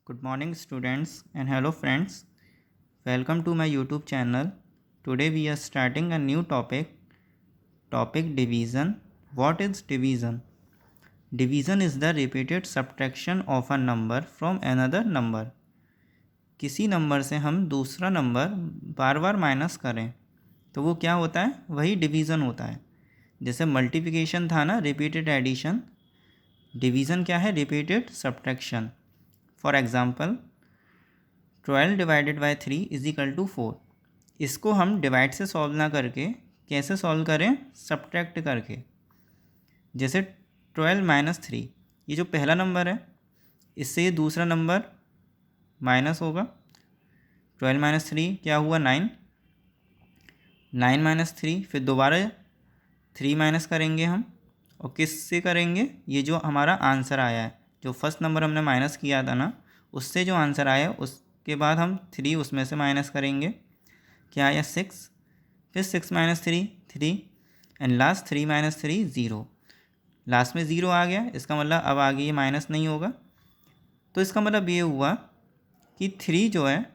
Good morning students and hello friends. Welcome to my YouTube channel. Today we are starting a new topic division. What is division? Division is the repeated subtraction of a number from another number. किसी number से हम दूसरा number बार बार minus करें तो वो क्या होता है, वही डिवीज़न होता है। जैसे मल्टीप्लिकेशन था ना, रिपीटेड एडिशन। डिवीज़न क्या है? Repeated subtraction. For example 12 divided by 3 is equal to 4। इसको हम डिवाइड से सॉल्व ना करके कैसे सॉल्व करें? सब्ट्रैक्ट करके। जैसे 12 माइनस 3, ये जो पहला नंबर है इससे ये दूसरा नंबर माइनस होगा। 12 माइनस 3 क्या हुआ? 9। 9 माइनस 3, फिर दोबारा 3 माइनस करेंगे हम, और किससे करेंगे? ये जो हमारा आंसर आया है, जो फर्स्ट नंबर हमने माइनस किया था ना, उससे जो आंसर आया उसके बाद हम 3 उसमें से माइनस करेंगे। क्या आया? 6। फिर 6 minus 3 3, and last 3 minus 3 0। Last में 0 आ गया, इसका मतलब अब आगे ये माइनस नहीं होगा। तो इसका मतलब ये हुआ कि 3 जो है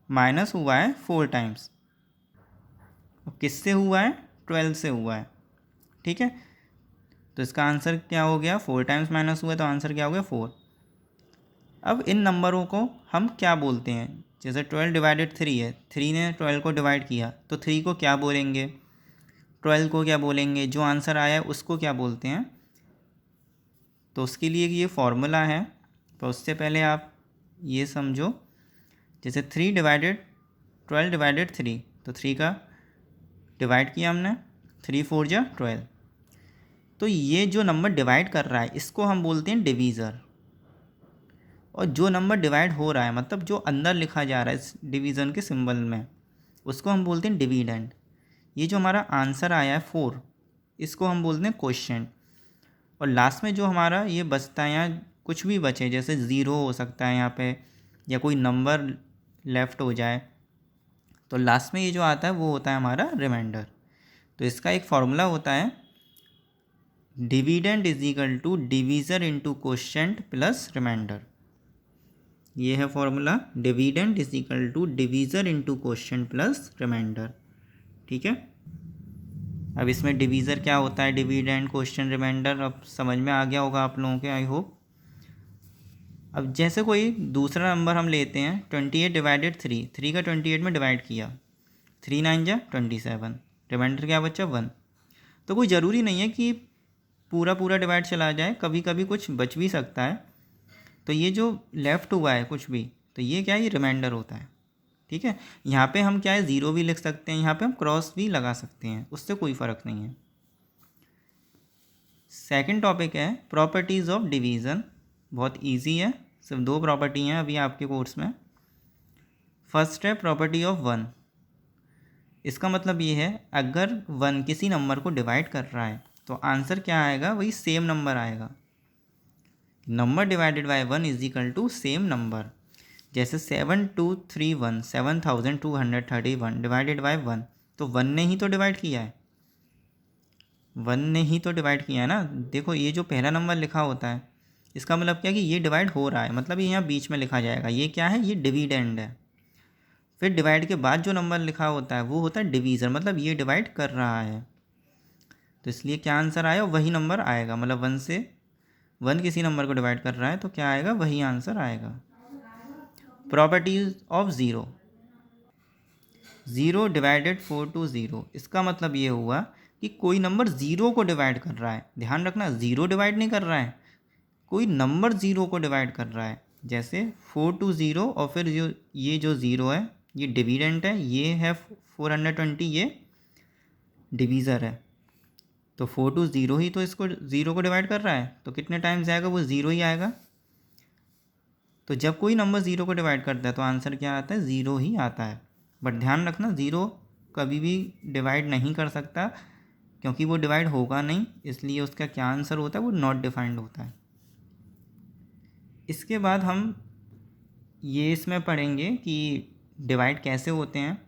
माइनस हुआ है 4 टाइम्स। किससे हुआ है? 12 से हुआ है। ठीक है, तो इसका आंसर क्या हो गया? 4 टाइम्स माइनस हुआ, तो आंसर क्या हो गया? 4। अब इन नंबरों को हम क्या बोलते हैं? जैसे 12 डिवाइडेड 3 है, 3 ने 12 को डिवाइड किया, तो 3 को क्या बोलेंगे? 12 को क्या बोलेंगे? जो आंसर आया है उसको क्या बोलते हैं? तो उसके लिए ये फॉर्मूला है, तो उससे पहले आप ये समझो। जैसे 3 डिवाइडेड 12 डिवाइडेड 3, तो 3 का डिवाइड किया हमने, 3 4 जा 12। तो ये जो नंबर डिवाइड कर रहा है इसको हम बोलते हैं डिवीज़र। और जो नंबर डिवाइड हो रहा है, मतलब जो अंदर लिखा जा रहा है इस डिवीज़न के सिंबल में, उसको हम बोलते हैं डिविडेंड। ये जो हमारा आंसर आया है 4, इसको हम बोलते हैं क्वोशिएंट। और लास्ट में जो हमारा ये बचता है, यहाँ कुछ भी बचे, जैसे ज़ीरो हो सकता है यहाँ पे, या कोई नंबर लेफ़्ट हो जाए, तो लास्ट में ये जो आता है वो होता है हमारा रिमाइंडर। तो इसका एक फॉर्मूला होता है, dividend is equal to divisor into quotient plus remainder. ये है formula, dividend is equal to divisor into quotient plus remainder. ठीक है, अब इसमें डिवीज़र क्या होता है, डिविडेंड, क्वोशिएंट, रिमाइंडर, अब समझ में आ गया होगा आप लोगों के, आई होप। अब जैसे कोई दूसरा नंबर हम लेते हैं 28 डिवाइडेड 3, 3 का 28 में डिवाइड किया, 3 9 जा 27, रिमाइंडर क्या बचा? 1। तो कोई ज़रूरी नहीं है कि पूरा पूरा डिवाइड चला जाए, कभी कभी कुछ बच भी सकता है। तो ये जो लेफ़्ट हुआ है कुछ भी, तो ये क्या है? ये रिमाइंडर होता है। ठीक है, यहाँ पे हम क्या है, ज़ीरो भी लिख सकते हैं, यहाँ पे हम क्रॉस भी लगा सकते हैं, उससे कोई फ़र्क नहीं है। सेकंड टॉपिक है प्रॉपर्टीज़ ऑफ डिवीज़न। बहुत इजी है, सिर्फ 2 प्रॉपर्टी हैं अभी आपके कोर्स में। फर्स्ट है प्रॉपर्टी ऑफ 1। इसका मतलब ये है, अगर 1 किसी नंबर को डिवाइड कर रहा है तो आंसर क्या आएगा? वही सेम नंबर आएगा। Number divided by 1 is equal to same number. जैसे 7231, 7231 डिवाइडेड बाय 1, तो 1 ने ही तो डिवाइड किया है, 1 ने ही तो डिवाइड किया है ना। देखो ये जो पहला नंबर लिखा होता है, इसका मतलब क्या है कि ये डिवाइड हो रहा है, मतलब ये यहाँ बीच में लिखा जाएगा, ये क्या है? ये डिविडेंड है। फिर डिवाइड के बाद जो नंबर लिखा होता है वो होता है डिवीज़र, मतलब ये डिवाइड कर रहा है। तो इसलिए क्या आंसर आया? वही नंबर आएगा, मतलब 1 से 1 किसी नंबर को डिवाइड कर रहा है तो क्या आएगा? वही आंसर आएगा। Properties of zero. 0 divided 4 to 0, इसका मतलब ये हुआ कि कोई नंबर 0 को डिवाइड कर रहा है। ध्यान रखना, 0 डिवाइड नहीं कर रहा है, कोई नंबर 0 को डिवाइड कर रहा है। जैसे 4 टू 0, और फिर ये जो 0 है ये डिविडेंट है, ये है 420, ये डिवीज़र है। तो 4 टू 0 ही तो इसको 0 को डिवाइड कर रहा है, तो कितने टाइम्स आएगा? वो 0 ही आएगा। तो जब कोई नंबर 0 को डिवाइड करता है तो आंसर क्या आता है? 0 ही आता है। बट ध्यान रखना, 0 कभी भी डिवाइड नहीं कर सकता, क्योंकि वो डिवाइड होगा नहीं, इसलिए उसका क्या आंसर होता है? वो नॉट डिफाइंड होता है। इसके बाद हम ये इसमें पढ़ेंगे कि डिवाइड कैसे होते हैं,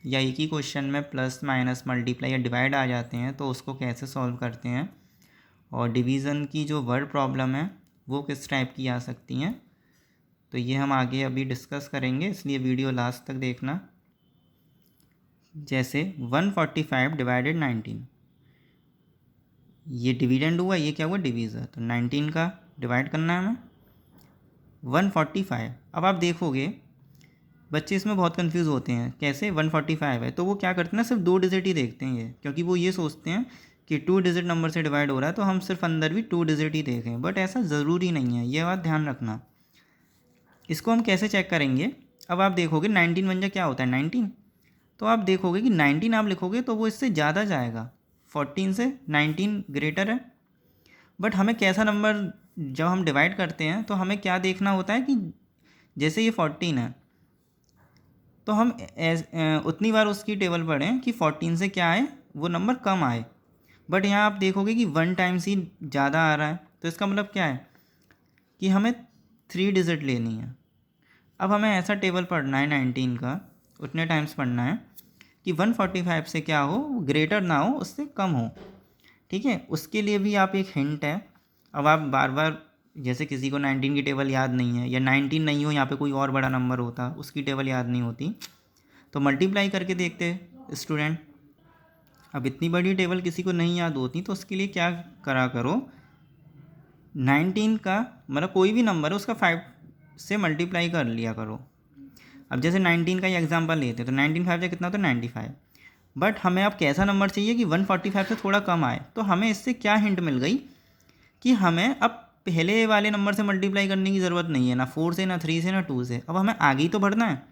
या एक ही क्वेश्चन में प्लस माइनस मल्टीप्लाई या डिवाइड आ जाते हैं तो उसको कैसे सॉल्व करते हैं, और डिवीज़न की जो वर्ड प्रॉब्लम है वो किस टाइप की आ सकती हैं। तो ये हम आगे अभी डिस्कस करेंगे, इसलिए वीडियो लास्ट तक देखना। जैसे 145 डिवाइडेड 19, ये डिविडेंड हुआ, ये क्या हुआ डिवीज़र। तो 19 का डिवाइड करना है हमें 145। अब आप देखोगे बच्चे इसमें बहुत कंफ्यूज होते हैं, कैसे 145 है तो वो क्या करते हैं ना, सिर्फ 2 डिजिट ही देखते हैं ये, क्योंकि वो ये सोचते हैं कि 2 डिजिट नंबर से डिवाइड हो रहा है तो हम सिर्फ अंदर भी 2 डिजिट ही देखें, बट ऐसा ज़रूरी नहीं है, ये बात ध्यान रखना। इसको हम कैसे चेक करेंगे, अब आप देखोगे 19 बन जा क्या होता है 19, तो आप देखोगे कि 19 आप लिखोगे तो वो इससे ज़्यादा जाएगा, 14 से 19 ग्रेटर है। बट हमें कैसा नंबर, जब हम डिवाइड करते हैं तो हमें क्या देखना होता है कि जैसे ये 14 है तो हम उतनी बार उसकी टेबल पढ़ें कि 14 से क्या आए, वो नंबर कम आए। बट यहाँ आप देखोगे कि 1 टाइम्स ही ज़्यादा आ रहा है, तो इसका मतलब क्या है कि हमें 3 डिजिट लेनी है। अब हमें ऐसा टेबल पढ़ना है 19 का, उतने टाइम्स पढ़ना है कि 145 से क्या हो, ग्रेटर ना हो, उससे कम हो। ठीक है, उसके लिए भी आप एक हिंट है। अब आप बार बार, जैसे किसी को 19 की टेबल याद नहीं है या 19 नहीं हो, यहाँ पे कोई और बड़ा नंबर होता, उसकी टेबल याद नहीं होती, तो मल्टीप्लाई करके देखते स्टूडेंट। अब इतनी बड़ी टेबल किसी को नहीं याद होती, तो उसके लिए क्या करा करो, 19 का मतलब कोई भी नंबर है उसका 5 से मल्टीप्लाई कर लिया करो। अब जैसे 19 का ही एग्जांपल लेते हैं तो 19 5 से कितना होता है 95। बट हमें अब कैसा नंबर चाहिए कि 145 से थोड़ा कम आए, तो हमें इससे क्या हिंट मिल गई कि हमें अब पहले वाले नंबर से मल्टीप्लाई करने की ज़रूरत नहीं है, ना 4 से, ना 3 से, ना 2 से। अब हमें आगे ही तो बढ़ना है,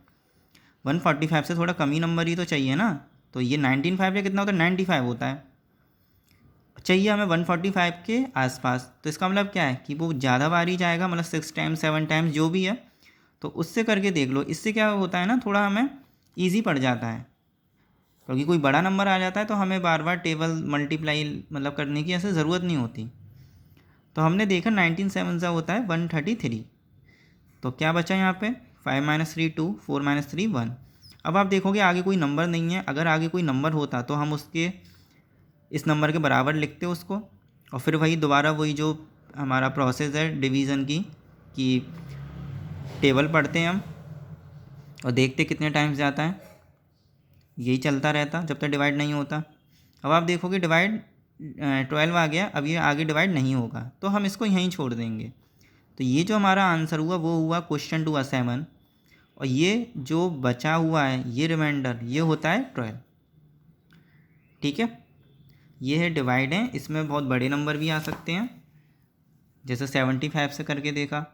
145 से थोड़ा कम ही नंबर ही तो चाहिए ना। तो ये 19 5 से कितना होता है 95 होता है, चाहिए हमें 145 के आसपास। तो इसका मतलब क्या है कि वो ज़्यादा बार ही जाएगा, मतलब 6 टाइम्स 7 टाइम्स जो भी है। तो उससे करके देख लो, इससे क्या होता है ना, थोड़ा हमें ईजी पड़ जाता है, क्योंकि कोई बड़ा नंबर आ जाता है तो हमें बार बार टेबल मल्टीप्लाई मतलब करने की ऐसे ज़रूरत नहीं होती। तो हमने देखा 19 7 सा होता है 133। तो क्या बचा यहाँ पे 5 - 3 2, 4 - 3 1। अब आप देखोगे आगे कोई नंबर नहीं है, अगर आगे कोई नंबर होता तो हम उसके इस नंबर के बराबर लिखते उसको, और फिर वही दोबारा वही जो हमारा प्रोसेस है डिवीज़न की, कि टेबल पढ़ते हैं हम और देखते कितने टाइम्स जाता है, यही चलता रहता जब तक डिवाइड नहीं होता। अब आप देखोगे डिवाइड 12 आ गया, अब ये आगे डिवाइड नहीं होगा तो हम इसको यहीं छोड़ देंगे। तो ये जो हमारा आंसर हुआ वो हुआ क्वेश्चन 2 7, और ये जो बचा हुआ है ये रिमाइंडर ये होता है 12। ठीक है, ये है डिवाइड है, इसमें बहुत बड़े नंबर भी आ सकते हैं, जैसे 75 से करके देखा,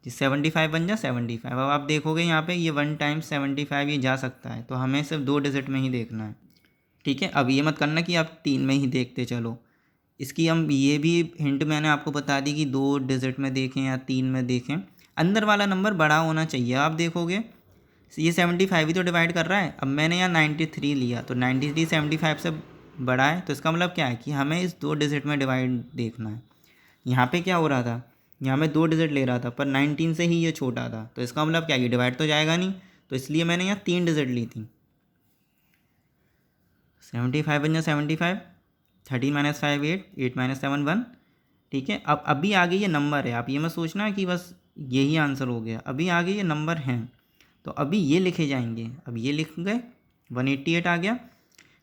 75 बन जा 75। अब आप देखोगे यहाँ पे ये 1 टाइम्स 75 ये जा सकता है, तो हमें सिर्फ 2 डिजिट में ही देखना है। ठीक है, अब ये मत करना कि आप 3 में ही देखते चलो, इसकी हम ये भी हिंट मैंने आपको बता दी कि 2 डिजिट में देखें या 3 में देखें, अंदर वाला नंबर बड़ा होना चाहिए। आप देखोगे ये 75 ही तो डिवाइड कर रहा है, अब मैंने यहाँ 93 लिया तो 93 75 से बड़ा है, तो इसका मतलब क्या है कि हमें इस 2 डिजिट में डिवाइड देखना है। यहाँ पे क्या हो रहा था, यहाँ मैं 2 डिजिट ले रहा था पर 19 से ही ये छोटा था, तो इसका मतलब क्या, ये डिवाइड तो जाएगा नहीं, तो इसलिए मैंने यहाँ 3 डिजिट ली थी। 75 बन जा 75, 13 - 5 8, 8 - 7 1। ठीक है, अब अभी आगे ये नंबर है, आप ये मत सोचना कि बस यही आंसर हो गया, अभी आगे ये नंबर हैं, तो अभी ये लिखे जाएंगे। अब ये लिख गए 188 आ गया।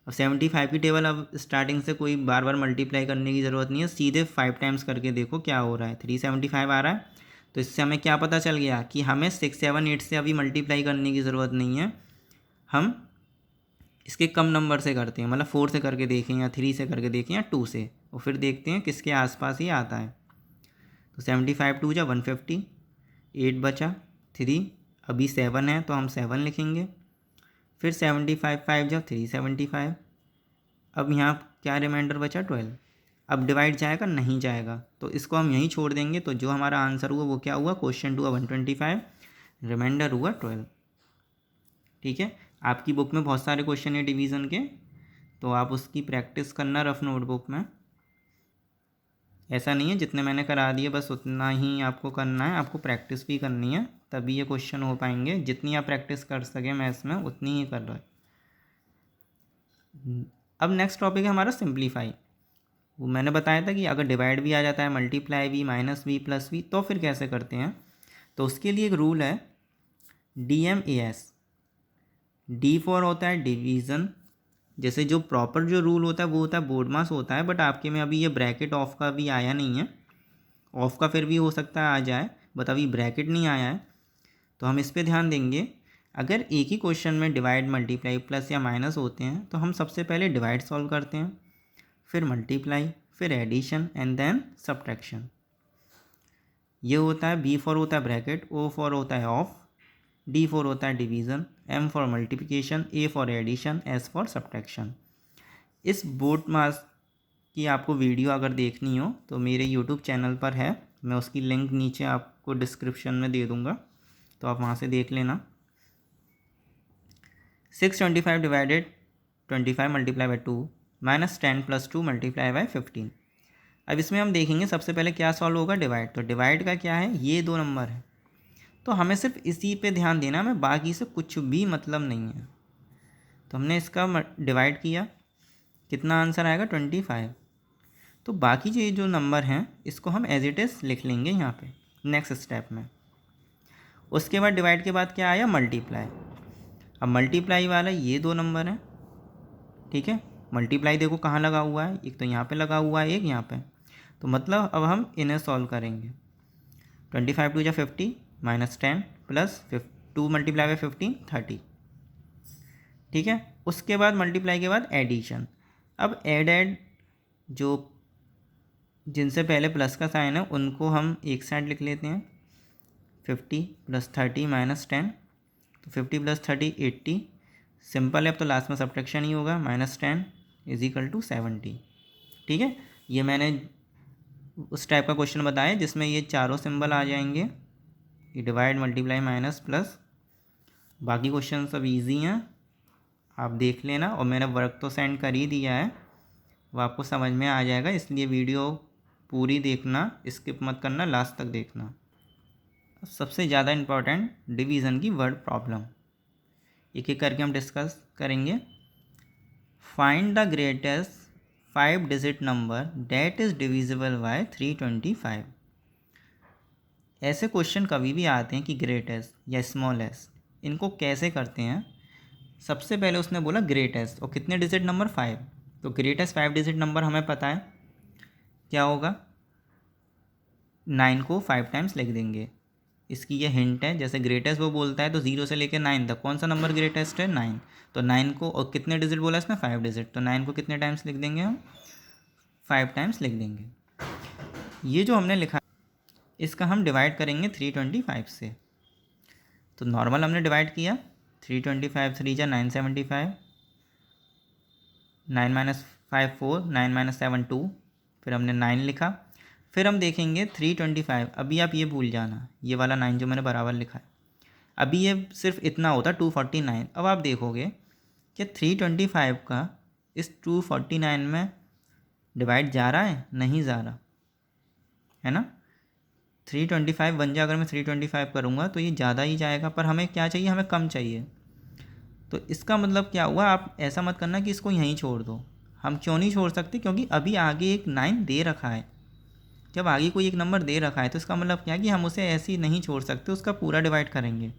अब 75 की टेबल अब स्टार्टिंग से कोई बार बार मल्टीप्लाई करने की ज़रूरत नहीं है, सीधे 5 टाइम्स करके देखो क्या हो रहा है, 375 आ रहा है। तो इससे हमें क्या पता चल गया कि हमें 6 7 8 से अभी मल्टीप्लाई करने की ज़रूरत नहीं है, हम इसके कम नंबर से करते हैं, मतलब 4 से करके देखें या 3 से करके देखें या 2 से, और फिर देखते हैं किसके आसपास ही आता है। तो 75 2 जा 150, 8 बचा 3, अभी 7 है तो हम 7 लिखेंगे, फिर 75 5 जा 375। अब यहाँ क्या रिमाइंडर बचा 12। अब डिवाइड जाएगा नहीं जाएगा, तो इसको हम यहीं छोड़ देंगे। तो जो हमारा आंसर हुआ वो क्या हुआ, क्वेश्चन 2 125, रिमाइंडर हुआ 12। ठीक है, आपकी बुक में बहुत सारे क्वेश्चन है डिवीज़न के, तो आप उसकी प्रैक्टिस करना रफ नोटबुक में। ऐसा नहीं है जितने मैंने करा दिए बस उतना ही आपको करना है, आपको प्रैक्टिस भी करनी है, तभी ये क्वेश्चन हो पाएंगे। जितनी आप प्रैक्टिस कर सकें मैथ्स में उतनी ही कर रहे। अब नेक्स्ट टॉपिक है हमारा सिंप्लीफाई। वो मैंने बताया था कि अगर डिवाइड भी आ जाता है, मल्टीप्लाई भी, माइनस भी, प्लस भी, तो फिर कैसे करते हैं। तो उसके लिए एक रूल है DMAS। डी फॉर होता है डिवीज़न, जैसे जो प्रॉपर जो रूल होता है वो होता है बोर्डमास होता है, बट आपके में अभी ये ब्रैकेट ऑफ का भी आया नहीं है। ऑफ का फिर भी हो सकता है आ जाए, बट अभी ब्रैकेट नहीं आया है, तो हम इस पर ध्यान देंगे। अगर एक ही क्वेश्चन में डिवाइड मल्टीप्लाई प्लस या माइनस होते हैं तो हम सबसे पहले डिवाइड सॉल्व करते हैं, फिर मल्टीप्लाई, फिर एडिशन एंड देन सब्ट्रैक्शन। ये होता है बी फॉर होता है ब्रैकेट, ओ फॉर होता है ऑफ, डी फॉर होता है division, M for multiplication, A for addition, S for subtraction. इस बोर्ड मास की आपको वीडियो अगर देखनी हो तो मेरे यूट्यूब चैनल पर है, मैं उसकी लिंक नीचे आपको डिस्क्रिप्शन में दे दूँगा, तो आप वहाँ से देख लेना। 625 divided 25 multiply by 2 minus 10 plus 2 multiply by 15। अब इसमें हम देखेंगे सबसे पहले क्या सॉल्व होगा, डिवाइड। तो डिवाइड का क्या है, ये दो नंबर है, तो हमें सिर्फ इसी पे ध्यान देना है, हमें बाकी से कुछ भी मतलब नहीं है। तो हमने इसका डिवाइड किया, कितना आंसर आएगा 25। तो बाकी जो नंबर हैं इसको हम एज इट इज़ लिख लेंगे यहाँ पे नेक्स्ट स्टेप में। उसके बाद डिवाइड के बाद क्या आया, मल्टीप्लाई। अब मल्टीप्लाई वाला ये दो नंबर हैं, ठीक है। मल्टीप्लाई देखो कहाँ लगा हुआ है, एक तो यहाँ पे लगा हुआ है, एक यहाँ पे। तो मतलब अब हम इन्हें सॉल्व करेंगे। 25 टू जा 50 माइनस 10 प्लस 2 मल्टीप्लाई बाई 15 30, ठीक है। उसके बाद मल्टीप्लाई के बाद एडिशन। अब ऐड जो जिनसे पहले प्लस का साइन है उनको हम एक साइड लिख लेते हैं। 50 प्लस 30 माइनस 10, तो 50 प्लस 30 80, सिंपल है। अब तो लास्ट में सब्ट्रैक्शन ही होगा, माइनस 10 इज इक्वल टू 70, ठीक है। ये मैंने उस टाइप का क्वेश्चन बताया जिसमें ये चारों सिंबल आ जाएंगे, ये डिवाइड मल्टीप्लाई माइनस प्लस। बाकी क्वेश्चन सब इजी हैं, आप देख लेना, और मैंने वर्क तो सेंड कर ही दिया है, वो आपको समझ में आ जाएगा, इसलिए वीडियो पूरी देखना, स्किप मत करना, लास्ट तक देखना। सबसे ज़्यादा इम्पॉर्टेंट डिवीज़न की वर्ड प्रॉब्लम, एक एक करके हम डिस्कस करेंगे। Find the greatest 5 digit number that is divisible by 325। ऐसे क्वेश्चन कभी भी आते हैं कि ग्रेटेस्ट या स्मॉल एस, इनको कैसे करते हैं। सबसे पहले उसने बोला ग्रेटेस्ट, और कितने डिजिट नंबर 5, तो ग्रेटेस्ट 5 डिजिट नंबर हमें पता है क्या होगा, 9 को 5 टाइम्स लिख देंगे। इसकी ये हिंट है, जैसे ग्रेटेस्ट वो बोलता है तो 0 से लेकर 9 तक कौन सा नंबर ग्रेटेस्ट है, 9। तो 9 को, और कितने डिजिट बोला इसमें, 5 डिजिट, तो 9 को कितने टाइम्स लिख देंगे हम, 5 टाइम्स लिख देंगे। ये जो हमने लिखा इसका हम डिवाइड करेंगे 325 से। तो नॉर्मल हमने डिवाइड किया, 325 3 जा 975, 9 माइनस 5 4, 9 माइनस 7 2, फिर हमने 9 लिखा। फिर हम देखेंगे 325, अभी आप ये भूल जाना, ये वाला 9 जो मैंने बराबर लिखा है, अभी ये सिर्फ इतना होता 249। अब आप देखोगे कि 325 का इस 249 में डिवाइड जा रहा है, नहीं जा रहा है ना। 325 बन जाए, अगर मैं 325 करूँगा तो ये ज़्यादा ही जाएगा, पर हमें क्या चाहिए, हमें कम चाहिए। तो इसका मतलब क्या हुआ, आप ऐसा मत करना कि इसको यहीं छोड़ दो। हम क्यों नहीं छोड़ सकते, क्योंकि अभी आगे एक 9 दे रखा है। जब आगे कोई एक नंबर दे रखा है तो इसका मतलब क्या है कि हम उसे ऐसे ही नहीं छोड़ सकते, उसका पूरा डिवाइड करेंगे।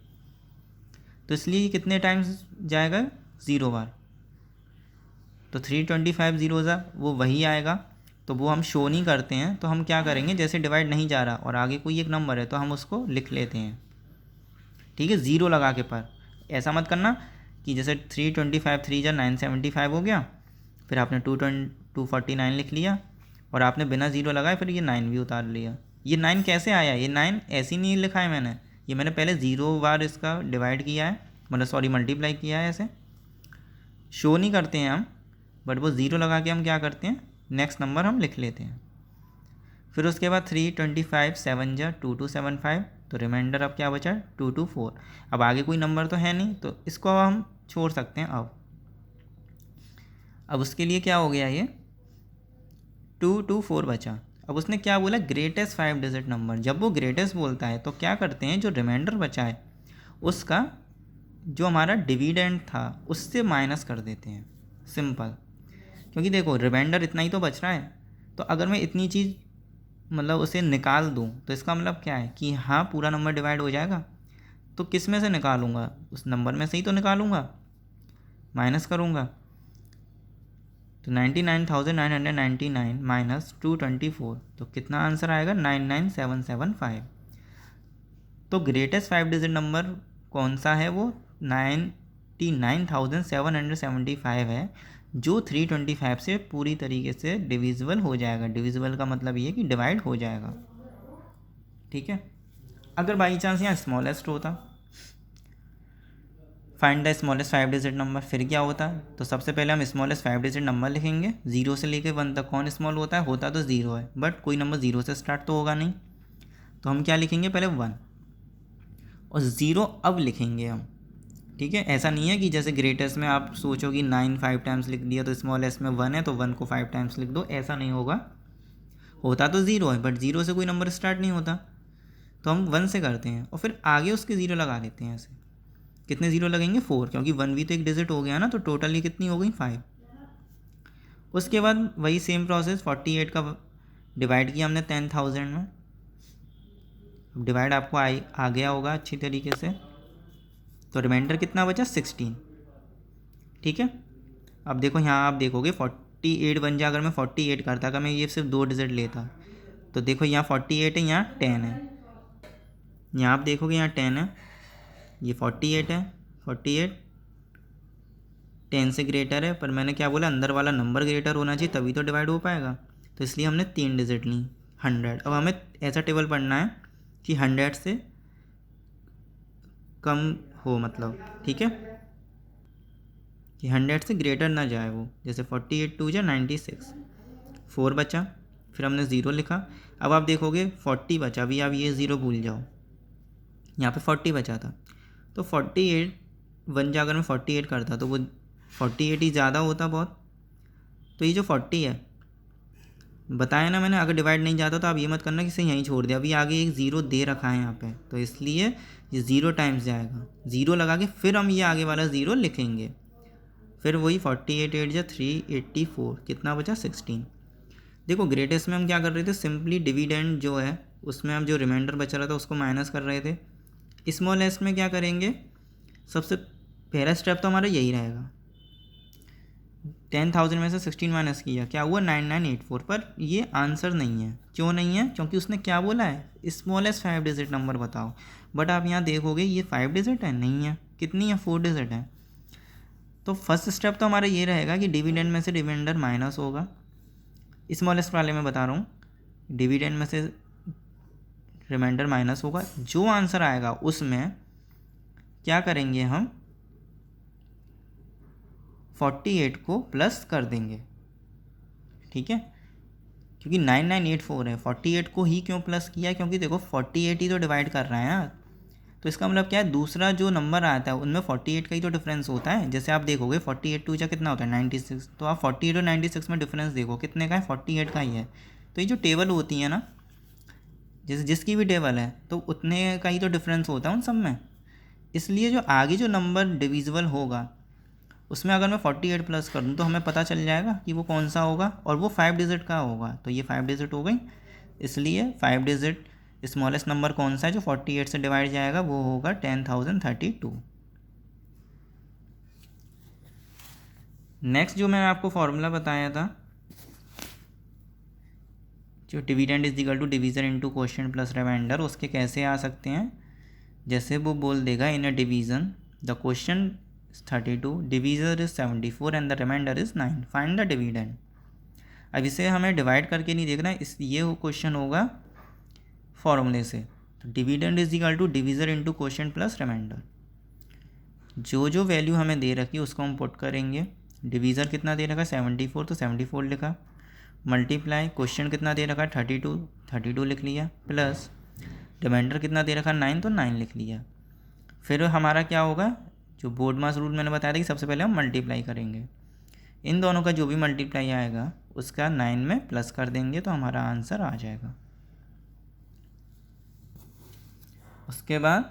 तो इसलिए ये कितने टाइम्स जाएगा, 0 बार। तो 325 0 वो वही आएगा, तो वो हम शो नहीं करते हैं। तो हम क्या करेंगे, जैसे डिवाइड नहीं जा रहा और आगे कोई एक नंबर है तो हम उसको लिख लेते हैं, ठीक है, 0 लगा के। पर ऐसा मत करना कि जैसे 325 3 जा 975 हो गया, फिर आपने 249 लिख लिया और आपने बिना 0 लगाए फिर ये 9 भी उतार लिया। ये 9 कैसे आया, ये 9 ऐसे ही नहीं लिखा है मैंने, ये मैंने पहले 0 बार इसका डिवाइड किया है, मतलब सॉरी मल्टीप्लाई किया है। ऐसे शो नहीं करते हैं हम, बट वो 0 लगा के हम क्या करते हैं, नेक्स्ट नंबर हम लिख लेते हैं। फिर उसके बाद 325 7 जा 2275, तो रिमाइंडर अब क्या बचा, 224। अब आगे कोई नंबर तो है नहीं, तो इसको अब हम छोड़ सकते हैं। अब उसके लिए क्या हो गया, ये 224 बचा। अब उसने क्या बोला, ग्रेटेस्ट 5 डिजिट नंबर। जब वो ग्रेटेस्ट बोलता है तो क्या करते हैं, जो रिमाइंडर बचा है उसका जो हमारा डिविडेंड था उससे माइनस कर देते हैं, सिंपल। क्योंकि देखो रिमाइंडर इतना ही तो बच रहा है, तो अगर मैं इतनी चीज़ मतलब उसे निकाल दूँ, तो इसका मतलब क्या है कि हाँ पूरा नंबर डिवाइड हो जाएगा। तो किस में से निकालूंगा, उस नंबर में से ही तो निकालूंगा, माइनस करूँगा। तो 99,999 माइनस 224, तो कितना आंसर आएगा 99775। तो ग्रेटेस्ट 5 डिजिट नंबर कौन सा है, वो 99,775 है, जो 325 से पूरी तरीके से डिविजिबल हो जाएगा। डिविजिबल का मतलब ये कि डिवाइड हो जाएगा, ठीक है। अगर बाई चांस यहाँ स्मॉलेस्ट होता, find the smallest 5 digit number, फिर क्या होता है, तो सबसे पहले हम स्मॉलेस्ट 5 डिजिट नंबर लिखेंगे। 0 से लेकर 1 तक कौन स्मॉल होता तो 0 है, बट कोई नंबर 0 से स्टार्ट तो होगा नहीं, तो हम क्या लिखेंगे, पहले 1 और 0 अब लिखेंगे हम, ठीक है। ऐसा नहीं है कि जैसे ग्रेटेस्ट में आप सोचो कि 9 5 टाइम्स लिख दिया तो स्मॉलेस्ट में 1 है तो 1 को 5 टाइम्स लिख दो, ऐसा नहीं होगा। होता तो 0 है, बट 0 से कोई नंबर स्टार्ट नहीं होता, तो हम 1 से करते हैं और फिर आगे उसके 0 लगा देते हैं। ऐसे कितने 0 लगेंगे, 4, क्योंकि 1 भी तो एक डिजिट हो गया ना, तो टोटली कितनी हो गई 5। उसके बाद वही सेम प्रोसेस, 48 का डिवाइड किया हमने 10,000 में, डिवाइड आपको आ गया होगा अच्छी तरीके से, तो रिमाइंडर कितना बचा 16, ठीक है। अब देखो यहाँ आप देखोगे 48 बन जाए, अगर मैं 48 करता, अगर मैं ये सिर्फ 2 डिजिट लेता, तो देखो यहाँ 48 है, यहाँ 10 है, यहाँ आप देखोगे यहाँ 10 है, ये 48 है, 48 10 से ग्रेटर है, पर मैंने क्या बोला, अंदर वाला नंबर ग्रेटर होना चाहिए तभी तो डिवाइड हो पाएगा, तो इसलिए हमने 3 डिजिट ली 100। अब हमें ऐसा टेबल पढ़ना है कि 100 से कम हो, मतलब ठीक है कि 100 से ग्रेटर ना जाए वो, जैसे 48 2 96, 4 बचा, फिर हमने 0 लिखा। अब आप देखोगे 40 बचा, अभी आप ये 0 भूल जाओ, यहाँ पे 40 बचा था, तो 48 बन जा, अगर मैं 48 करता तो वो 48 ही ज़्यादा होता बहुत, तो ये जो 40 है, बताया ना मैंने, अगर डिवाइड नहीं जाता तो आप ये मत करना कि इसे यहीं छोड़ दिया, अभी आगे एक 0 दे रखा है यहाँ पे, तो इसलिए ये 0 टाइम्स जाएगा, 0 लगा के फिर हम ये आगे वाला 0 लिखेंगे, फिर वही 48 8 जा 384, कितना बचा 16। देखो ग्रेटेस्ट में हम क्या कर रहे थे, सिंपली डिविडेंड जो है उसमें हम जो रिमाइंडर बच रहा था उसको माइनस कर रहे थे। स्मॉलेस्ट में क्या करेंगे, सबसे पहला स्टेप तो हमारा यही रहेगा, 10,000 में से 16 माइनस किया, क्या हुआ 9984, पर ये आंसर नहीं है। क्यों नहीं है, क्योंकि उसने क्या बोला है, स्मॉलेस्ट 5 डिजिट नंबर बताओ, बट आप यहाँ देखोगे ये 5 डिजिट है, नहीं है, कितनी है 4 डिजिट है। तो फर्स्ट स्टेप तो हमारा ये रहेगा कि डिविडेंड में से रिमाइंडर माइनस होगा, स्मॉलेस्ट वाले में बता रहा हूँ, डिविडेंड में से रिमाइंडर माइनस होगा, जो आंसर आएगा उसमें क्या करेंगे हम 48 को प्लस कर देंगे, ठीक है, क्योंकि 9984 है, 48 को ही क्यों प्लस किया, क्योंकि देखो 48 ही तो डिवाइड कर रहा है ना, तो इसका मतलब क्या है, दूसरा जो नंबर आता है उनमें 48 का ही तो डिफरेंस होता है। जैसे आप देखोगे 48 2 जा कितना होता है 96, तो आप 48 और 96 में डिफरेंस देखो कितने का है, 48 का ही है। तो ये जो टेबल होती है ना, जैसे जिसकी भी टेबल है तो उतने का ही तो डिफरेंस होता है उन सब में, इसलिए जो आगे जो नंबर डिविजिबल होगा उसमें अगर मैं 48 प्लस कर दूँ तो हमें पता चल जाएगा कि वो कौन सा होगा, और वो 5 डिजिट का होगा, तो ये 5 डिजिट हो गई, इसलिए 5 डिजिट स्मॉलेस्ट नंबर कौन सा है जो 48 से डिवाइड जाएगा, वो होगा 10,032। नेक्स्ट जो मैंने आपको फॉर्मूला बताया था, जो dividend is equal to division into quotient plus remainder, उसके कैसे आ सकते हैं, जैसे वो बोल देगा in a division the quotient is 32, divisor is 74 and the remainder is 9, find the dividend. अब इसे हमें डिवाइड करके नहीं देखना, इस ये क्वेश्चन होगा फॉर्मूले से, तो dividend is equal to divisor into quotient plus remainder, जो जो वैल्यू हमें दे रखी है उसको हम पुट करेंगे। डिवीज़र कितना दे रखा है 74, तो 74 लिखा, मल्टीप्लाई क्वेश्चन कितना दे रखा है 32, 32 लिख लिया, प्लस रिमाइंडर कितना दे रखा है 9, तो 9 लिख लिया। फिर हमारा क्या होगा, जो बोर्ड मास रूल मैंने बताया था कि सबसे पहले हम मल्टीप्लाई करेंगे, इन दोनों का जो भी मल्टीप्लाई आएगा उसका 9 में प्लस कर देंगे, तो हमारा आंसर आ जाएगा। उसके बाद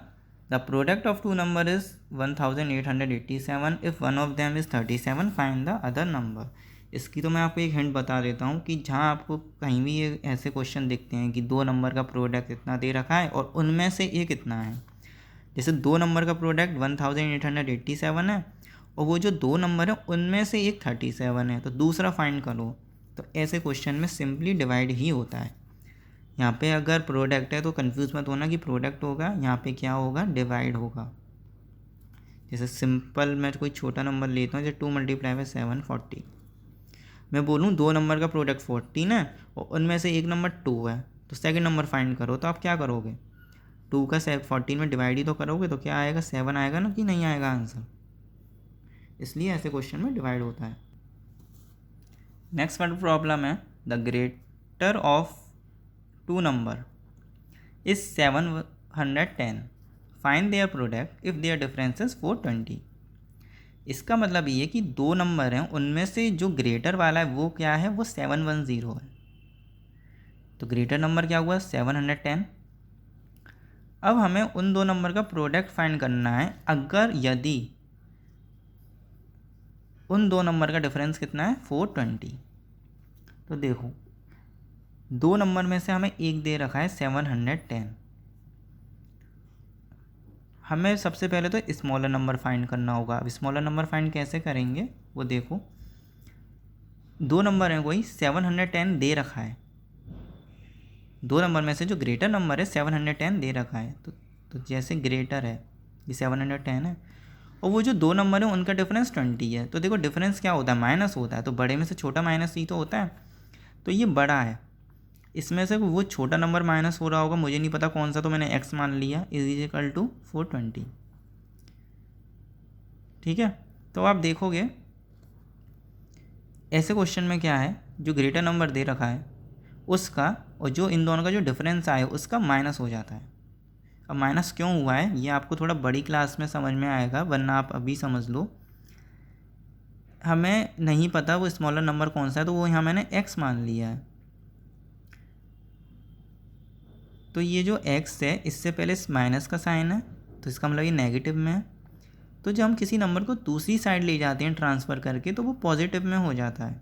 the product of two number is 1887, if one of them is 37 find the other number. इसकी तो मैं आपको एक हिंट बता देता हूँ कि जहाँ आपको कहीं भी ये ऐसे क्वेश्चन दिखते हैं कि 2 नंबर का प्रोडक्ट इतना दे रखा है और उनमें से एक इतना है, जैसे 2 नंबर का प्रोडक्ट 1887 है और वो जो 2 नंबर है उनमें से एक 37 है, तो दूसरा फाइंड करो। तो ऐसे क्वेश्चन में सिंपली डिवाइड ही होता है। यहाँ पे अगर प्रोडक्ट है तो कंफ्यूज मत होना कि प्रोडक्ट होगा, यहाँ पे क्या होगा, डिवाइड होगा। जैसे सिंपल मैं कोई छोटा नंबर लेता हूँ, जैसे 2 × 7 40। मैं बोलूँ 2 नंबर का प्रोडक्ट 14 है और उनमें से एक नंबर 2 है, तो सेकंड नंबर फाइंड करो। तो आप क्या करोगे, 2 का 14 में डिवाइड ही तो करोगे, तो क्या आएगा, 7 आएगा ना, कि नहीं आएगा आंसर। इसलिए ऐसे क्वेश्चन में डिवाइड होता है। नेक्स्ट वाला प्रॉब्लम है, the greater of 2 number is 710, find their product if their difference is 420। इसका मतलब ये कि 2 नंबर हैं, उनमें से जो ग्रेटर वाला है वो क्या है, वो 710 है। तो ग्रेटर नंबर क्या हुआ, 710। अब हमें उन 2 नंबर का प्रोडक्ट फाइंड करना है अगर यदि उन 2 नंबर का डिफरेंस कितना है, 420। तो देखो 2 नंबर में से हमें एक दे रखा है 710। हमें सबसे पहले तो स्मॉलर नंबर फाइंड करना होगा। अब स्मॉलर नंबर फाइंड कैसे करेंगे, वो देखो 2 नंबर हैं, कोई 710 दे रखा है, 2 नंबर में से जो ग्रेटर नंबर है 710 दे रखा है। तो जैसे ग्रेटर है ये 710 है और वो जो 2 नंबर है उनका डिफरेंस 20 है। तो देखो डिफरेंस क्या होता है, माइनस होता है, तो बड़े में से छोटा माइनस ही तो होता है। तो ये बड़ा है, इसमें से वो छोटा नंबर माइनस हो रहा होगा, मुझे नहीं पता कौन सा, तो मैंने x मान लिया, इज इक्वल टू 420। ठीक है, तो आप देखोगे ऐसे क्वेश्चन में क्या है, जो ग्रेटर नंबर दे रखा है उसका और जो इन दोनों का जो डिफरेंस आए उसका माइनस हो जाता है। अब माइनस क्यों हुआ है ये आपको थोड़ा बड़ी क्लास में समझ में आएगा, वरना आप अभी समझ लो। हमें नहीं पता वो स्मॉलर नंबर कौन सा है, तो वो यहाँ मैंने x मान लिया है। तो ये जो x है इससे पहले इस माइनस का साइन है, तो इसका मतलब ये नेगेटिव में है। तो जब हम किसी नंबर को दूसरी साइड ले जाते हैं ट्रांसफ़र करके, तो वो पॉजिटिव में हो जाता है।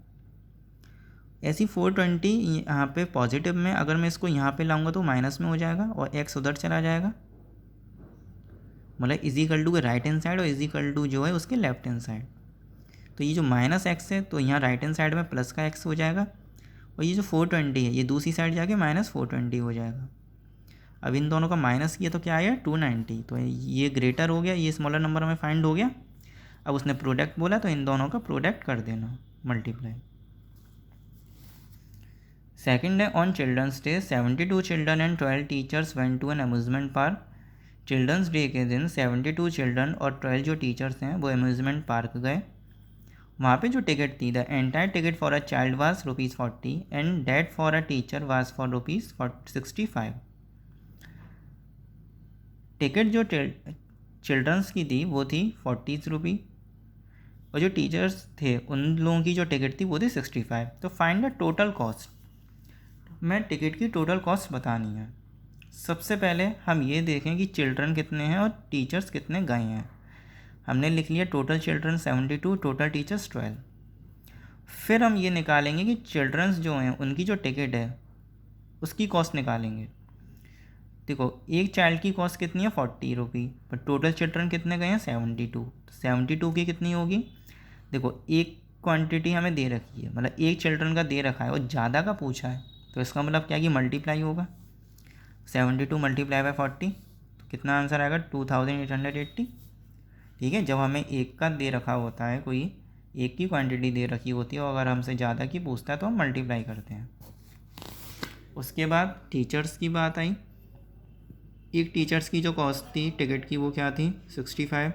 ऐसी 420 यहाँ पे पॉजिटिव में, अगर मैं इसको यहाँ पे लाऊंगा तो माइनस में हो जाएगा और x उधर चला जाएगा, मतलब इज इक्वल टू के राइट हैंड साइड और इज इक्वल टू जो है उसके लेफ्ट हैंड साइड। तो ये जो माइनस एक्स है तो यहाँ राइट हैंड साइड में प्लस का x हो जाएगा और ये जो 420 है ये दूसरी साइड जाके -420 हो जाएगा। अब इन दोनों का माइनस किया तो क्या आया, 290। तो ये ग्रेटर हो गया, ये स्मॉलर नंबर हमें फाइंड हो गया। अब उसने प्रोडक्ट बोला तो इन दोनों का प्रोडक्ट कर देना, मल्टीप्लाई। सेकेंड है, on children's day 72 children and 12 teachers went to an amusement park. Children's day के दिन 72 चिल्ड्रन और 12 जो टीचर्स हैं वो अम्यूजमेंट पार्क गए। वहाँ पे जो टिकट थी, the entire ticket for a child was ₹40 and that for a teacher was for ₹65। Ticket जो चिल्ड्रंस की थी वो थी ₹40 और जो टीचर्स थे उन लोगों की जो टिकट थी वो थी 65। तो फाइंड द टोटल कॉस्ट। मैं टिकट की टोटल कॉस्ट बतानी है। सबसे पहले हम ये देखें कि चिल्ड्रन कितने हैं और टीचर्स कितने गए हैं। हमने लिख लिया टोटल चिल्ड्रन 72, टोटल टीचर्स 12। फिर हम ये निकालेंगे कि चिल्ड्रंस जो हैं उनकी जो टिकट है उसकी कॉस्ट निकालेंगे। देखो एक चाइल्ड की कॉस्ट कितनी है, ₹40, पर टोटल चिल्ड्रन कितने गए हैं, 72। 72 की कितनी होगी, देखो एक क्वांटिटी हमें दे रखी है, मतलब एक चिल्ड्रन का दे रखा है और ज़्यादा का पूछा है, तो इसका मतलब क्या कि मल्टीप्लाई होगा। 72 मल्टीप्लाई बाय 40, तो कितना आंसर आएगा, 2880। ठीक है, जब हमें एक का दे रखा होता है, कोई एक की क्वांटिटी दे रखी होती है और अगर हमसे ज़्यादा की पूछता है तो हम मल्टीप्लाई करते हैं। उसके बाद टीचर्स की बात आई। एक टीचर्स की जो कॉस्ट थी टिकट की वो क्या थी, 65।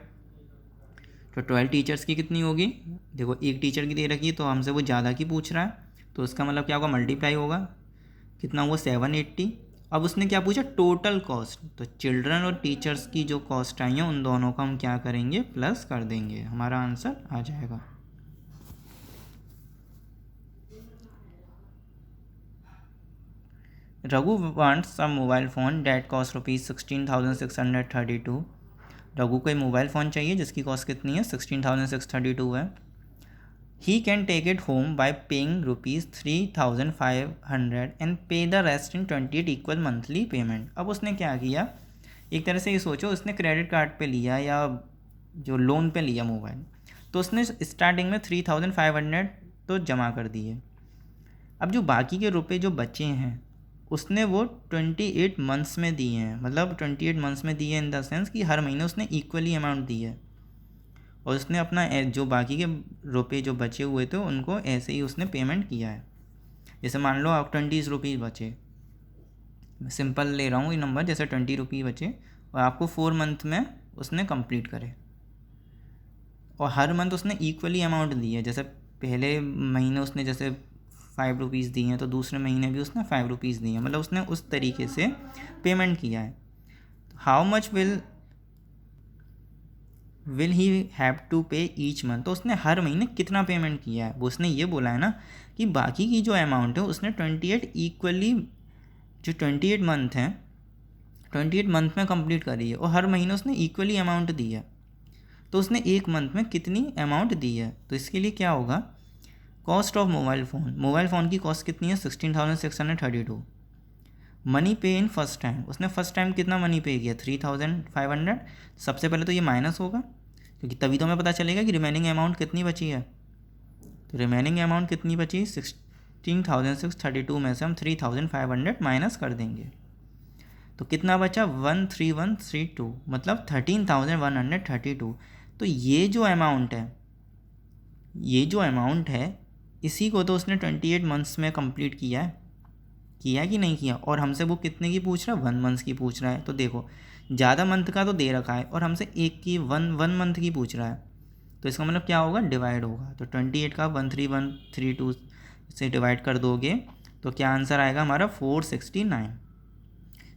तो 12 टीचर्स की कितनी होगी, देखो एक टीचर की दे रखी है तो हमसे वो ज़्यादा की पूछ रहा है, तो उसका मतलब क्या होगा, मल्टीप्लाई होगा। कितना हुआ, 780। अब उसने क्या पूछा, टोटल कॉस्ट। तो चिल्ड्रन और टीचर्स की जो कॉस्ट आई है उन दोनों का हम क्या करेंगे, प्लस कर देंगे, हमारा आंसर आ जाएगा। Raghu wants a mobile phone that cost ₹16,632। Raghu को एक मोबाइल फ़ोन चाहिए जिसकी कॉस्ट कितनी है, 16,632 है। He can take it home by paying ₹3,500 and pay the rest in 28 equal monthly payment. अब उसने क्या किया, एक तरह से ये सोचो उसने क्रेडिट कार्ड पे लिया या जो लोन पे लिया मोबाइल, तो उसने स्टार्टिंग में 3,500 तो जमा कर दिए। अब जो बाकी के रुपए जो बचे हैं उसने वो 28 मंथ्स में दिए हैं, मतलब 28 मंथ्स में दिए इन द सेंस कि हर महीने उसने इक्वली अमाउंट दी है, और उसने अपना जो बाकी के रुपए जो बचे हुए थे उनको ऐसे ही उसने पेमेंट किया है। जैसे मान लो आप 20 रुपीज़ बचे, मैं सिंपल ले रहा हूँ ये नंबर, जैसे 20 रुपये बचे और आपको 4 मंथ में उसने कंप्लीट करे, और हर मंथ उसने इक्वली अमाउंट दी है। जैसे पहले महीने उसने जैसे 5 रुपीज़ दी हैं तो दूसरे महीने भी उसने 5 रुपीज़ दी हैं, मतलब उसने उस तरीके से पेमेंट किया है। How much will he have to pay each month, तो उसने हर महीने कितना पेमेंट किया है, वो उसने ये बोला है ना कि बाकी की जो अमाउंट है उसने 28 इक्वली, जो 28 मंथ हैं 28 मंथ में कंप्लीट करी है, और हर महीने उसने इक्वली अमाउंट दी है। तो उसने एक मंथ में कितनी अमाउंट दी है, तो इसके लिए क्या होगा, कॉस्ट ऑफ मोबाइल फ़ोन की कॉस्ट कितनी है 16,632। मनी पे इन फर्स्ट टाइम, उसने फर्स्ट टाइम कितना मनी पे किया 3,500। सबसे पहले तो ये माइनस होगा, क्योंकि तभी तो हमें पता चलेगा कि रिमेनिंग अमाउंट कितनी बची है। तो रिमेनिंग अमाउंट कितनी बची 16,632 में से हम 3,500 माइनस कर देंगे, तो कितना बचा 13132, मतलब 13,132। तो ये जो अमाउंट है इसी को तो उसने 28 मंथ्स में कंप्लीट किया कि नहीं किया, और हमसे वो कितने की पूछ रहा है 1 मंथ की पूछ रहा है। तो देखो ज़्यादा मंथ का तो दे रखा है और हमसे एक की वन मंथ की पूछ रहा है, तो इसका मतलब क्या होगा, डिवाइड होगा। तो 28 का 13132 से डिवाइड कर दोगे तो क्या आंसर आएगा हमारा 469।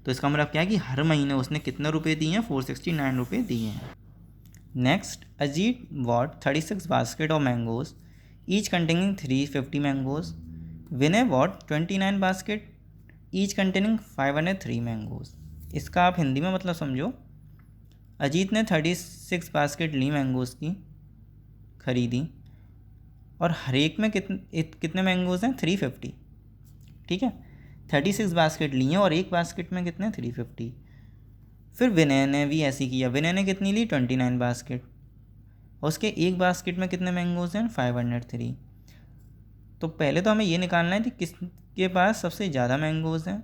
तो इसका मतलब क्या है कि हर महीने उसने कितने रुपए दिए हैं, 469 रुपये दिए हैं। Next, Ajit bought 36 basket of mangoes each containing 350 mangoes. Vinay bought 29 basket each containing 503 mangoes. इसका आप हिंदी में मतलब समझो, अजीत ने 36 बास्केट ली मैंगोज़ की, खरीदी, और हर एक में कितने मैंगोज़ हैं 350, ठीक है। 36 बास्केट ली हैं और एक बास्केट में कितने 350। फिर विनय ने भी ऐसे किया, विनय ने कितनी ली 29 बास्केट, और उसके एक बास्केट में कितने मैंगोज़ हैं 503। तो पहले तो हमें ये निकालना है कि किसके पास सबसे ज़्यादा मैंगोज़ हैं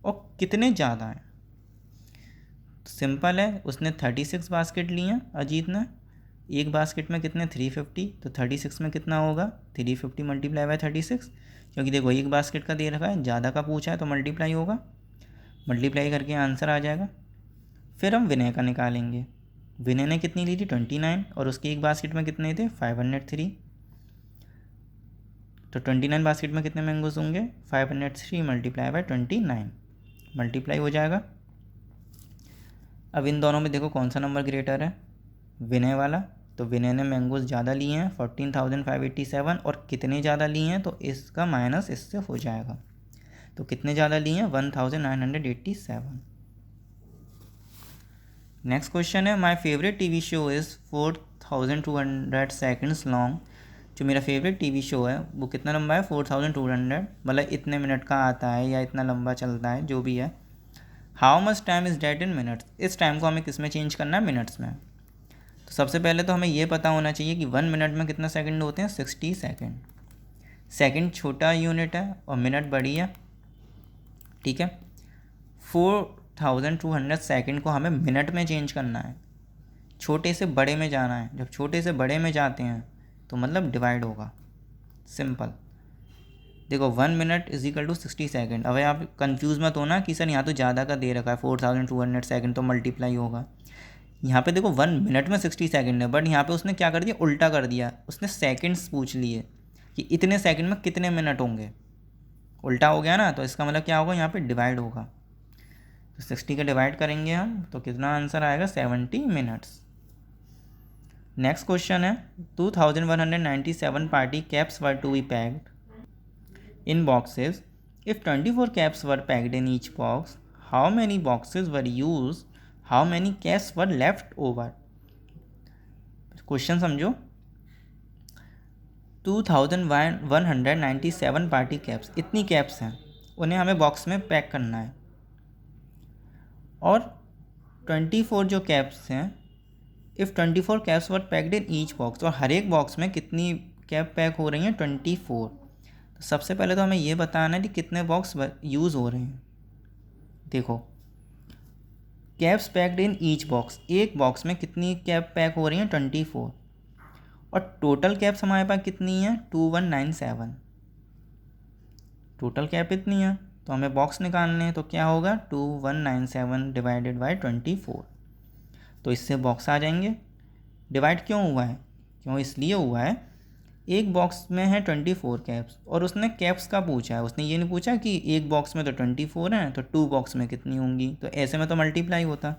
और कितने ज़्यादा हैं। तो सिंपल है, उसने 36 बास्केट ली हैं अजीत ने, एक बास्केट में कितने 350, तो 36 में कितना होगा 350 मल्टीप्लाई बाय 36, क्योंकि देखो एक बास्केट का दे रखा है, ज़्यादा का पूछा है तो मल्टीप्लाई होगा, मल्टीप्लाई करके आंसर आ जाएगा। फिर हम विनय का निकालेंगे, विनय ने कितनी ली थी 29, और उसकी एक बास्केट में कितने थे 503। तो 29 बास्केट में कितने मैंगोज होंगे 503 मल्टीप्लाई बाय 29, मल्टीप्लाई हो जाएगा। अब इन दोनों में देखो कौन सा नंबर ग्रेटर है, विनय वाला। तो विनय ने मैंगोज ज़्यादा लिए हैं 14,587, और कितने ज़्यादा लिए हैं तो इसका माइनस इससे हो जाएगा। तो कितने ज़्यादा लिए हैं 1,987। नेक्स्ट क्वेश्चन है, my favourite TV show is 4,200 seconds long. जो मेरा फेवरेट टीवी शो है वो कितना लंबा है 4,200, मतलब इतने मिनट का आता है या इतना लंबा चलता है जो भी है। How much time is that in minutes, इस टाइम को हमें किस में चेंज करना है, मिनट्स में। तो सबसे पहले तो हमें ये पता होना चाहिए कि 1 मिनट में कितना सेकंड होते हैं 60 सेकंड। सेकंड छोटा यूनिट है और मिनट बड़ी है, ठीक है। 4,200 सेकंड को हमें मिनट में चेंज करना है, छोटे से बड़े में जाना है। जब छोटे से बड़े में जाते हैं तो मतलब डिवाइड होगा, सिंपल। देखो 1 minute is equal to 60 second. अब आप कंफ्यूज मत होना कि सर यहाँ तो ज़्यादा का दे रखा है 4,200 सेकेंड तो मल्टीप्लाई होगा। यहाँ पे देखो 1 मिनट में 60 सेकेंड है, बट यहाँ पे उसने क्या कर दिया, उल्टा कर दिया, उसने सेकेंड्स पूछ लिए कि इतने सेकेंड में कितने मिनट होंगे, उल्टा हो गया ना। तो इसका मतलब क्या होगा, यहाँ पे डिवाइड होगा। तो 60 का डिवाइड करेंगे हम तो कितना आंसर आएगा 70 मिनट्स। नेक्स्ट क्वेश्चन है, 2,197 party caps were to be packed in boxes. If 24 caps were packed in each box, how many boxes were used? How many caps were left over? Question समझो, 2197 party caps, इतनी caps हैं, उन्हें हमें box में pack करना है। और 24 जो कैप्स हैं, if 24 caps were packed in each box, और हर एक बॉक्स में कितनी कैप पैक हो रही हैं? 24। तो सबसे पहले तो हमें ये बताना है कि कितने बॉक्स यूज़ हो रहे हैं। देखो, caps packed in each box, एक बॉक्स में कितनी कैप पैक हो रही हैं? 24। और टोटल कैप्स हमारे पास कितनी है? 2197। टोटल कैप इतनी है, तो हमें बॉक्स निकालने हैं। तो क्या होगा? 2197 डिवाइडेड बाई 24। तो इससे बॉक्स आ जाएंगे। डिवाइड क्यों हुआ है? क्यों इसलिए हुआ है, एक बॉक्स में है 24 कैप्स और उसने कैप्स का पूछा है, उसने ये नहीं पूछा कि एक बॉक्स में तो 24 हैं तो 2 बॉक्स में कितनी होंगी। तो ऐसे में तो मल्टीप्लाई होता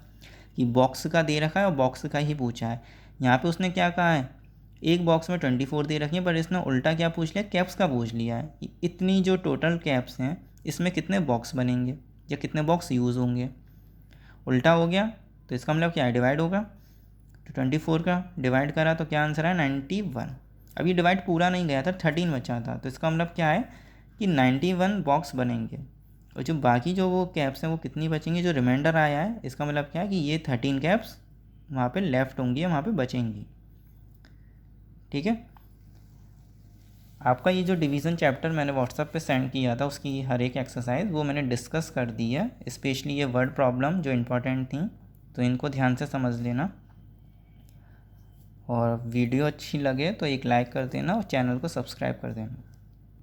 कि बॉक्स का दे रखा है और बॉक्स का ही पूछा है। यहाँ पे उसने क्या कहा है, एक बॉक्स में 24 दे रखी है, पर इसने उल्टा क्या पूछ लिया? कैप्स का पूछ लिया है। इतनी जो टोटल कैप्स हैं, इसमें कितने बॉक्स बनेंगे या कितने बॉक्स यूज़ होंगे। उल्टा हो गया, तो इसका मतलब क्या है? डिवाइड होगा। तो 24 का डिवाइड करा तो क्या आंसर है? 91। अभी डिवाइड पूरा नहीं गया था, 13 बचा था। तो इसका मतलब क्या है कि 91 बॉक्स बनेंगे। और जो बाकी जो वो कैप्स हैं वो कितनी बचेंगी? जो रिमाइंडर आया है, इसका मतलब क्या है कि ये 13 कैप्स वहाँ पे लेफ़्ट होंगी, वहाँ पे बचेंगी। ठीक है। आपका ये जो डिवीज़न चैप्टर मैंने व्हाट्सएप पे सेंड किया था, उसकी हर एक एक्सरसाइज वो मैंने डिस्कस कर दी है, स्पेशली ये वर्ड प्रॉब्लम जो इम्पोर्टेंट थी, तो इनको ध्यान से समझ लेना। और वीडियो अच्छी लगे तो एक लाइक कर देना और चैनल को सब्सक्राइब कर देना।